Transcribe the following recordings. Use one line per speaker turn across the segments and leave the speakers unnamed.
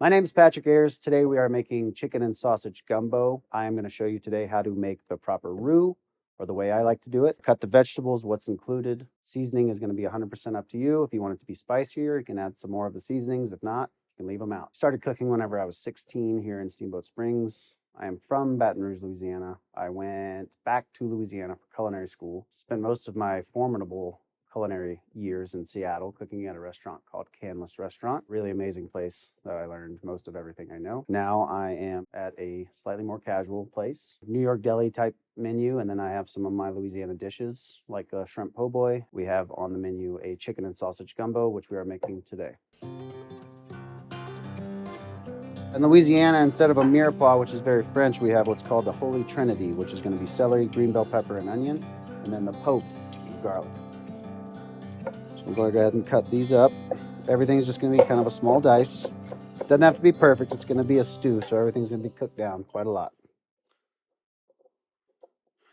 My name is Patrick Ayres. Today we are making chicken and sausage gumbo. I am going to show you today how to make the proper roux, or the way I like to do it. Cut the vegetables, what's included. Seasoning is going to be 100% up to you. If you want it to be spicier, you can add some more of the seasonings. If not, you can leave them out. Started cooking whenever I was 16 here in Steamboat Springs. I am from Baton Rouge, Louisiana. I went back to Louisiana for culinary school. Spent most of my formidable culinary years in Seattle, cooking at a restaurant called Canlis Restaurant. Really amazing place that I learned most of everything I know. Now I am at a slightly more casual place, New York deli type menu, and then I have some of my Louisiana dishes like a shrimp po' boy. We have on the menu a chicken and sausage gumbo, which we are making today. In Louisiana, instead of a mirepoix, which is very French, we have what's called the Holy Trinity, which is going to be celery, green bell pepper, and onion, and then the Pope is garlic. So I'm going to go ahead and cut these up. Everything's just going to be kind of a small dice. Doesn't have to be perfect. It's going to be a stew, so everything's going to be cooked down quite a lot.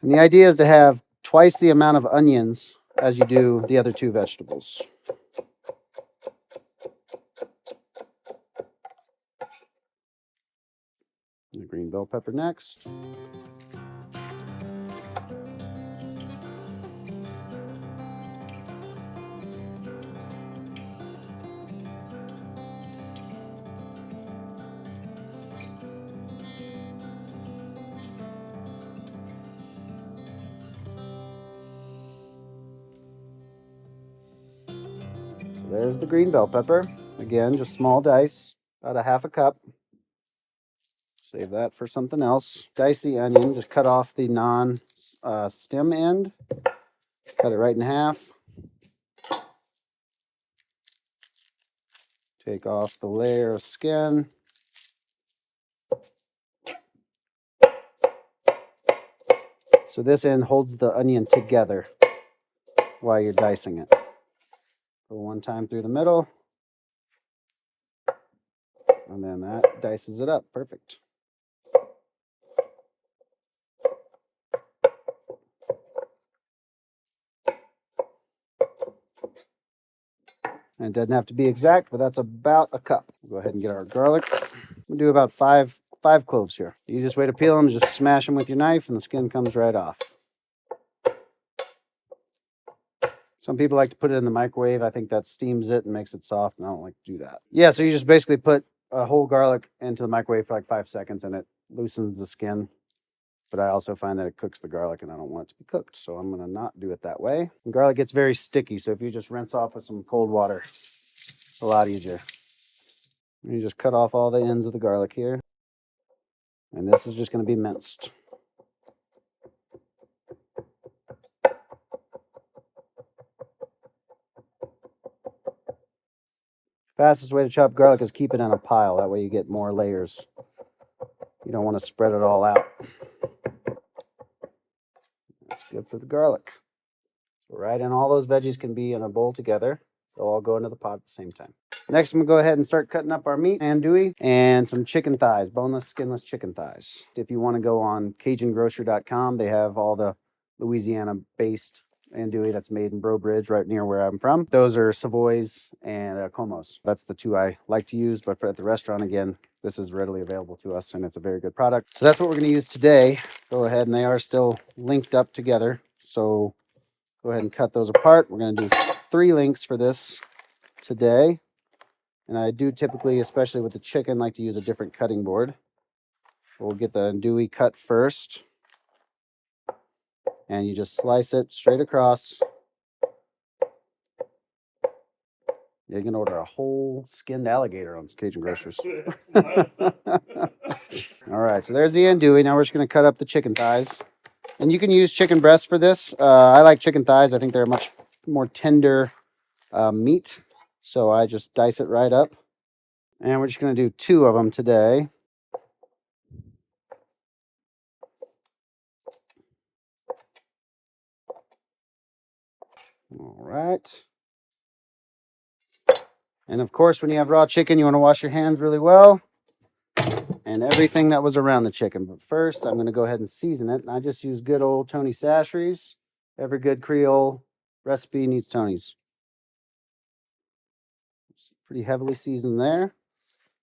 And the idea is to have twice the amount of onions as you do the other two vegetables. The green bell pepper next. So there's the green bell pepper. Again, just small dice, about a half a cup. Save that for something else. Dice the onion, just cut off the non-stem end. Cut it right in half. Take off the layer of skin. So this end holds the onion together while you're dicing it. Go one time through the middle. And then that dices it up. Perfect. And it doesn't have to be exact, but that's about a cup. We'll go ahead and get our garlic. We'll do about five cloves here. The easiest way to peel them is just smash them with your knife and the skin comes right off. Some people like to put it in the microwave. I think that steams it and makes it soft, and I don't like to do that. Yeah, so you just basically put a whole garlic into the microwave for like 5 seconds and it loosens the skin. But I also find that it cooks the garlic and I don't want it to be cooked. So I'm going to not do it that way. And garlic gets very sticky. So if you just rinse off with some cold water, it's a lot easier. And you just cut off all the ends of the garlic here. And this is just going to be minced. Fastest way to chop garlic is keep it in a pile. That way you get more layers. You don't want to spread it all out. That's good for the garlic. So right in, all those veggies can be in a bowl together. They'll all go into the pot at the same time. Next, I'm going to go ahead and start cutting up our meat, andouille, and some chicken thighs, boneless, skinless chicken thighs. If you want to go on CajunGrocer.com, they have all the Louisiana-based andouille that's made in Breaux Bridge, right near where I'm from. Those are Savoys and Comos. That's the two I like to use, but at the restaurant, again, this is readily available to us, and it's a very good product. So that's what we're going to use today. Go ahead, and they are still linked up together. So go ahead and cut those apart. We're going to do 3 links for this today. And I do typically, especially with the chicken, like to use a different cutting board. We'll get the andouille cut first. And you just slice it straight across. You can order a whole skinned alligator on Cajun Grocers. All right, so there's the andouille. Now we're just going to cut up the chicken thighs. And you can use chicken breasts for this. I like chicken thighs. I think they're a much more tender meat. So I just dice it right up. And we're just going to do 2 of them today. All right. And of course, when you have raw chicken, you want to wash your hands really well. And everything that was around the chicken. But first, I'm going to go ahead and season it. And I just use good old Tony Chachere's. Every good Creole recipe needs Tony's. It's pretty heavily seasoned there.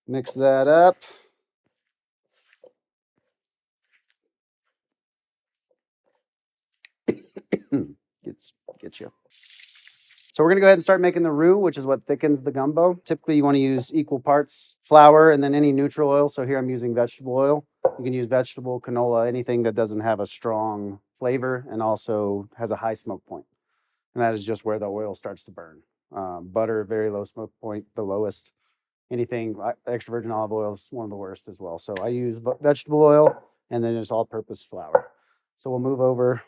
Mix that up. Get you. So we're going to go ahead and start making the roux, which is what thickens the gumbo. Typically, you want to use equal parts flour and then any neutral oil. So here I'm using vegetable oil. You can use vegetable, canola, anything that doesn't have a strong flavor and also has a high smoke point. And that is just where the oil starts to burn. Butter, very low smoke point, the lowest. Anything, extra virgin olive oil is one of the worst as well. So I use vegetable oil and then just all-purpose flour. So we'll move over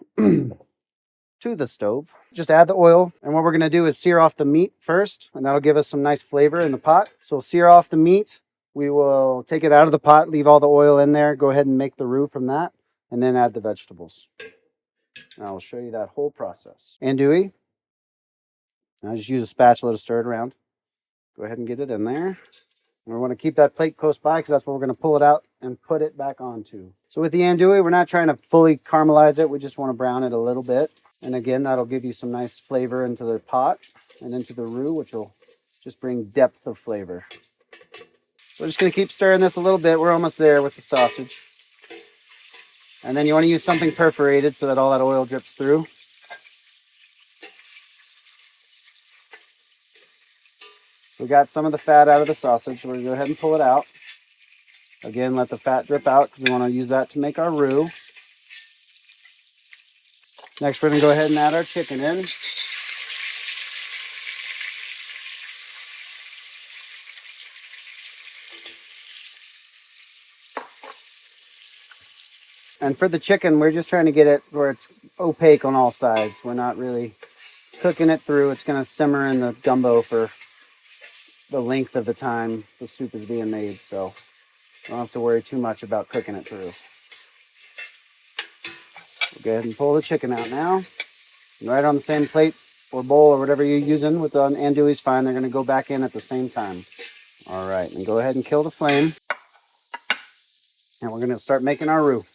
to the stove. Just add the oil, and what we're going to do is sear off the meat first, and that'll give us some nice flavor in the pot. So we'll sear off the meat. We will take it out of the pot, leave all the oil in there, go ahead and make the roux from that, and then add the vegetables. And I'll show you that whole process. Andouille. Now just use a spatula to stir it around. Go ahead and get it in there. And we want to keep that plate close by because that's where we're going to pull it out and put it back onto. So with the andouille, we're not trying to fully caramelize it. We just want to brown it a little bit. And again, that'll give you some nice flavor into the pot and into the roux, which will just bring depth of flavor. We're just going to keep stirring this a little bit. We're almost there with the sausage. And then you want to use something perforated so that all that oil drips through. We got some of the fat out of the sausage. We're going to go ahead and pull it out. Again, let the fat drip out because we want to use that to make our roux. Next, we're going to go ahead and add our chicken in. And for the chicken, we're just trying to get it where it's opaque on all sides. We're not really cooking it through. It's going to simmer in the gumbo for the length of the time the soup is being made, so you don't have to worry too much about cooking it through. We'll go ahead and pull the chicken out now. And right on the same plate or bowl or whatever you're using with the andouille is fine. They're going to go back in at the same time. All right, and go ahead and kill the flame. And we're going to start making our roux.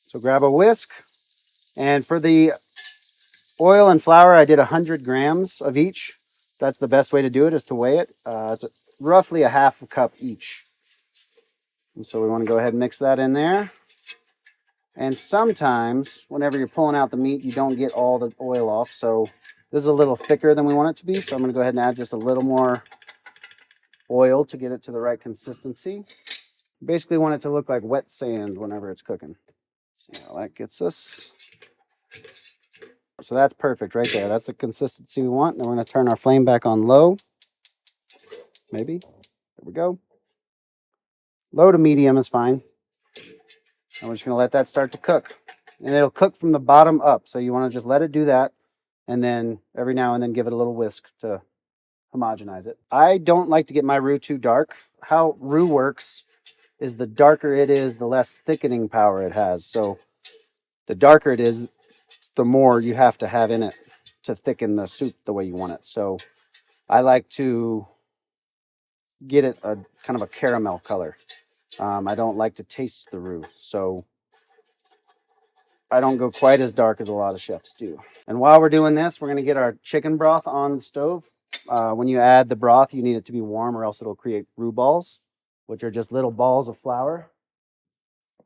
So grab a whisk. And for the oil and flour, I did 100 grams of each. That's the best way to do it, is to weigh it. It's roughly a half a cup each. And so we want to go ahead and mix that in there. And sometimes, whenever you're pulling out the meat, you don't get all the oil off. So this is a little thicker than we want it to be. So I'm going to go ahead and add just a little more oil to get it to the right consistency. Basically want it to look like wet sand whenever it's cooking. See how that gets us. So that's perfect right there. That's the consistency we want. Now we're going to turn our flame back on low. Maybe. There we go. Low to medium is fine. And we're just going to let that start to cook. And it'll cook from the bottom up. So you want to just let it do that. And then every now and then give it a little whisk to homogenize it. I don't like to get my roux too dark. How roux works is the darker it is, the less thickening power it has. So the darker it is, the more you have to have in it to thicken the soup the way you want it. So I like to get it a kind of a caramel color. I don't like to taste the roux, so I don't go quite as dark as a lot of chefs do. And while we're doing this, we're going to get our chicken broth on the stove. When you add the broth, you need it to be warm or else it'll create roux balls, which are just little balls of flour.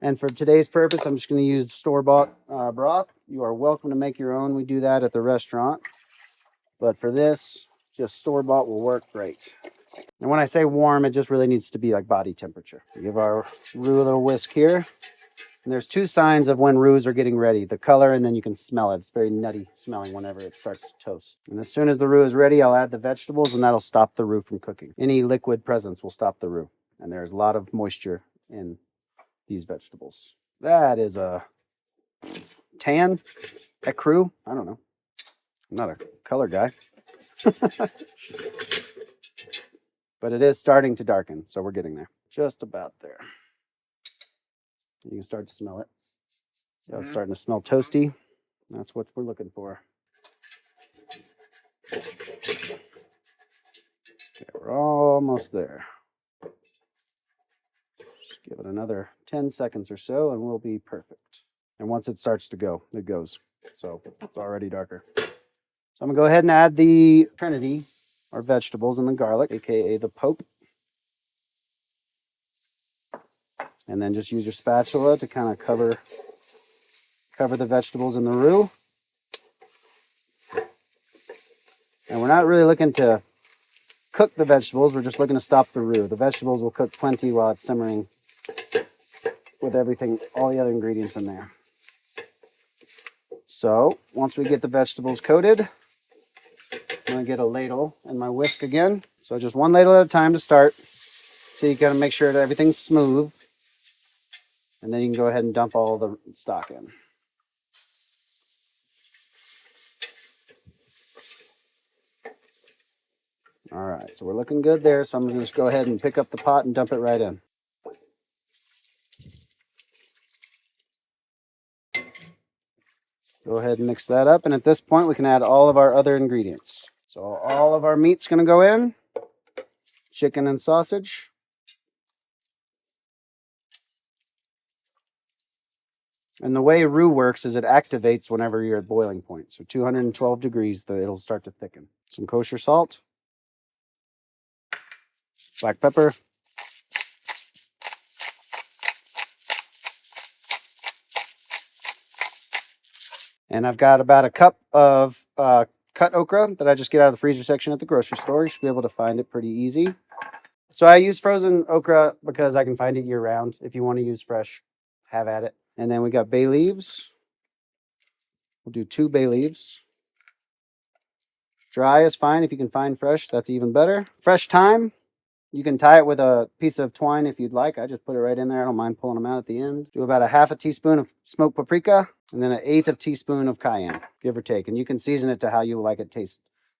And for today's purpose, I'm just going to use store-bought broth. You are welcome to make your own. We do that at the restaurant. But for this, just store-bought will work great. And when I say warm, it just really needs to be like body temperature. We give our roux a little whisk here. And there's two signs of when roux are getting ready. The color, and then you can smell it. It's very nutty smelling whenever it starts to toast. And as soon as the roux is ready, I'll add the vegetables, and that'll stop the roux from cooking. Any liquid presence will stop the roux. And there's a lot of moisture in these vegetables. That is a tan, ecru. I don't know. I'm not a color guy. But it is starting to darken, so we're getting there. Just about there. You can start to smell it. So it's starting to smell toasty. That's what we're looking for. Okay, we're almost there. Just give it another 10 seconds or so and we'll be perfect. And once it starts to go, it goes. So it's already darker. So I'm gonna go ahead and add the Trinity our vegetables and the garlic, aka the poke. And then just use your spatula to kind of cover the vegetables in the roux. And we're not really looking to cook the vegetables, we're just looking to stop the roux. The vegetables will cook plenty while it's simmering with everything, all the other ingredients in there. So once we get the vegetables coated, I'm gonna get a ladle and my whisk again. So just one ladle at a time to start. So you gotta make sure that everything's smooth. And then you can go ahead and dump all the stock in. All right, so we're looking good there. So I'm gonna just go ahead and pick up the pot and dump it right in. Go ahead and mix that up. And at this point, we can add all of our other ingredients. So all of our meat's gonna go in. Chicken and sausage. And the way roux works is it activates whenever you're at boiling point. So 212 degrees, it'll start to thicken. Some kosher salt. Black pepper. And I've got about a cup of cut okra that I just get out of the freezer section at the grocery store. You should be able to find it pretty easy. So I use frozen okra because I can find it year round. If you want to use fresh, have at it. And then we got bay leaves. We'll do 2 bay leaves. Dry is fine. If you can find fresh, that's even better. Fresh thyme. You can tie it with a piece of twine if you'd like. I just put it right in there. I don't mind pulling them out at the end. Do about a half a teaspoon of smoked paprika and then an 1/8 of a teaspoon of cayenne, give or take. And you can season it to how you like it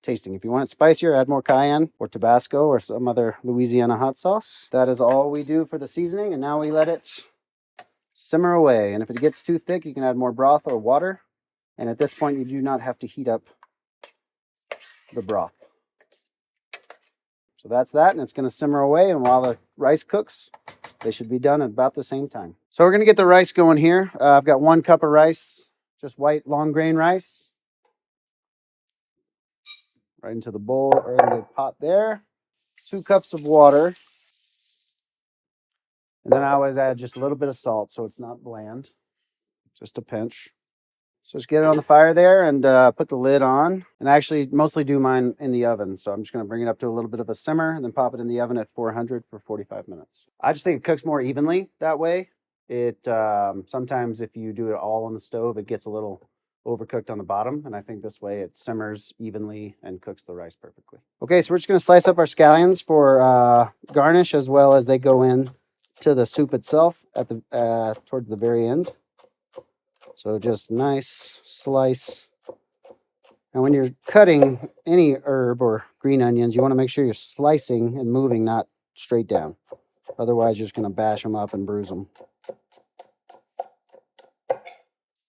tasting. If you want it spicier, add more cayenne or Tabasco or some other Louisiana hot sauce. That is all we do for the seasoning. And now we let it simmer away. And if it gets too thick, you can add more broth or water. And at this point, you do not have to heat up the broth. So that's that, and it's going to simmer away, and while the rice cooks, they should be done at about the same time. So we're going to get the rice going here. I've got 1 cup of rice, just white long grain rice. Right into the bowl or into the pot there. 2 cups of water. And then I always add just a little bit of salt so it's not bland, just a pinch. So just get it on the fire there and put the lid on. And I actually mostly do mine in the oven. So I'm just going to bring it up to a little bit of a simmer and then pop it in the oven at 400 for 45 minutes. I just think it cooks more evenly that way. It sometimes if you do it all on the stove, it gets a little overcooked on the bottom. And I think this way it simmers evenly and cooks the rice perfectly. Okay, so we're just going to slice up our scallions for garnish as well as they go in to the soup itself at the towards the very end. So just nice slice. And when you're cutting any herb or green onions, you want to make sure you're slicing and moving, not straight down. Otherwise, you're just going to bash them up and bruise them.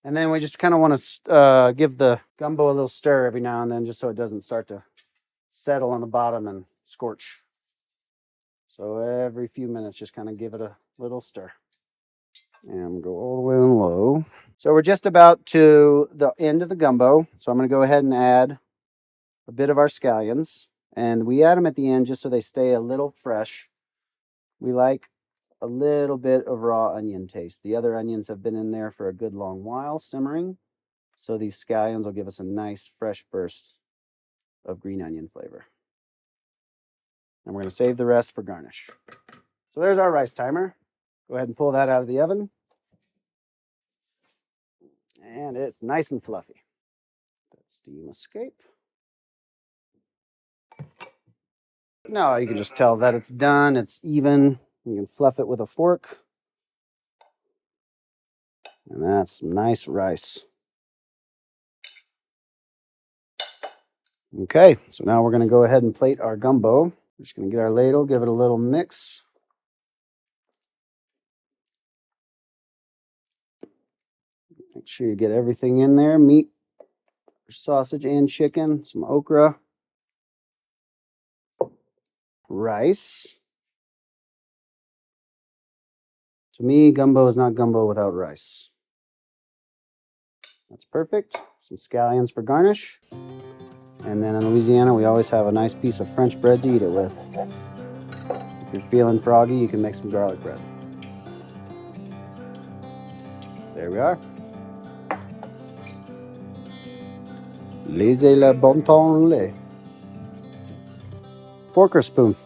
And then we just kind of want to give the gumbo a little stir every now and then, just so it doesn't start to settle on the bottom and scorch. So every few minutes, just kind of give it a little stir. And go all the way on low. So we're just about to the end of the gumbo. So I'm going to go ahead and add a bit of our scallions. And we add them at the end just so they stay a little fresh. We like a little bit of raw onion taste. The other onions have been in there for a good long while, simmering. So these scallions will give us a nice fresh burst of green onion flavor. And we're going to save the rest for garnish. So there's our rice timer. Go ahead and pull that out of the oven. And it's nice and fluffy. Let steam escape. Now you can just tell that it's done, it's even. You can fluff it with a fork. And that's some nice rice. Okay, so now we're going to go ahead and plate our gumbo. We're just going to get our ladle, give it a little mix. Make sure you get everything in there. Meat, sausage and chicken, some okra, rice. To me, gumbo is not gumbo without rice. That's perfect. Some scallions for garnish. And then in Louisiana, we always have a nice piece of French bread to eat it with. If you're feeling froggy, you can make some garlic bread. There we are. Laissez le bon temps rouler. Fork or spoon?